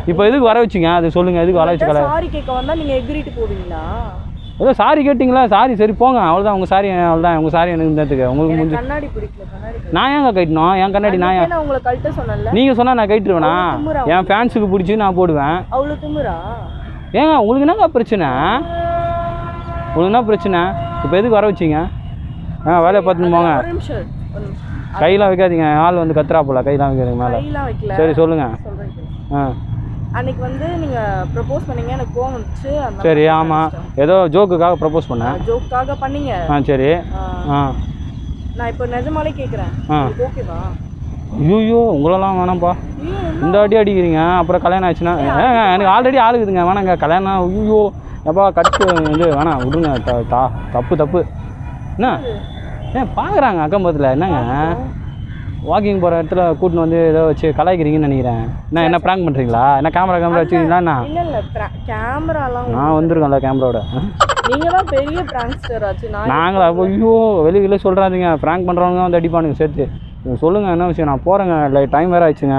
இப்போ எதுக்கு வர வச்சிங்க அது சொல்லுங்கள், எதுக்கு வர வச்சு சாரி கேட்க வந்தால் நீங்கள் எக்ரிட்டு போவீங்களா? ஏதோ சாரி கேட்டிங்களா, சாரி சரி போங்க, அவ்வளோதான். உங்கள் சாரி அவ்வளோதான், உங்கள் சாரி எனக்கு இருந்ததுக்கு உங்களுக்கு முடிஞ்சு. கண்ணாடி பிடிக்கல, கண்ணாடி நான் ஏங்க கட்டணும் என் கண்ணாடி? நான் உங்களை கழட்ட சொன்னேன்ல. நீங்கள் சொன்னால் நான் கட்டிடுவேண்ணா? என் ஃபேன்ஸுக்கு பிடிச்சி நான் போடுவேன். அவ்வளோ திமுறா? ஏங்க உங்களுக்கு என்னங்க பிரச்சனை? உங்களுக்கு என்ன பிரச்சனை? இப்போ எதுக்கு வர வச்சிங்க? வேலையை பார்த்துன்னு போங்க. கையெல்லாம் வைக்காதீங்க, ஆள் வந்து கத்துறா போல. கையெல்லாம் வைக்காதீங்க மேலே. சரி சொல்லுங்கள். அன்னைக்கு வந்து நீங்கள் ப்ரப்போஸ் பண்ணீங்க, எனக்கு கோவம் வந்துச்சு. சரி ஆமாம், ஏதோ ஜோக்குக்காக ப்ரப்போஸ் பண்ணேன். ஜோக்குக்காக பண்ணீங்க. சரி. நான் இப்போ நிஜமாலே கேட்குறேன், ஓகேவா? ஐயோ உங்களெல்லாம் வேணாம்ப்பா, இந்த அடி அடிக்கிறீங்க. அப்புறம் கல்யாணம் ஆச்சுன்னா எனக்கு ஆல்ரெடி ஆளுக்குதுங்க, வேணாங்க கல்யாணம். ஐயோ எப்பா கட்டு இது வேணாம் விடுங்க. தப்பு என்ன பார்க்குறாங்க அக்கம் பக்கத்தில். என்னங்க வாக்கிங் போகிற இடத்துல கூட்டின்னு வந்து ஏதோ வச்சு கலாய்க்கிறீங்கன்னு நினைக்கிறேன். என்ன ப்ராங்க் பண்ணுறீங்களா? என்ன கேமரா வச்சுக்கிறீங்களா? இல்லை கேமராலாம் நான் வந்துருக்கேன்ல கேமராவோட. நீங்கள் தான் பெரிய ப்ராங்க்ஸ்டர் ஆச்சு. நாங்களா? ஐயோ வெளியில் சொல்கிறாதீங்க, ப்ராங்க் பண்ணுறவங்க வந்து அடிப்பானுங்க சேர்த்து. சொல்லுங்கள் என்ன விஷயம்? நான் போகிறேங்க, இல்லை டைம் வேறு ஆயிடுச்சுங்க.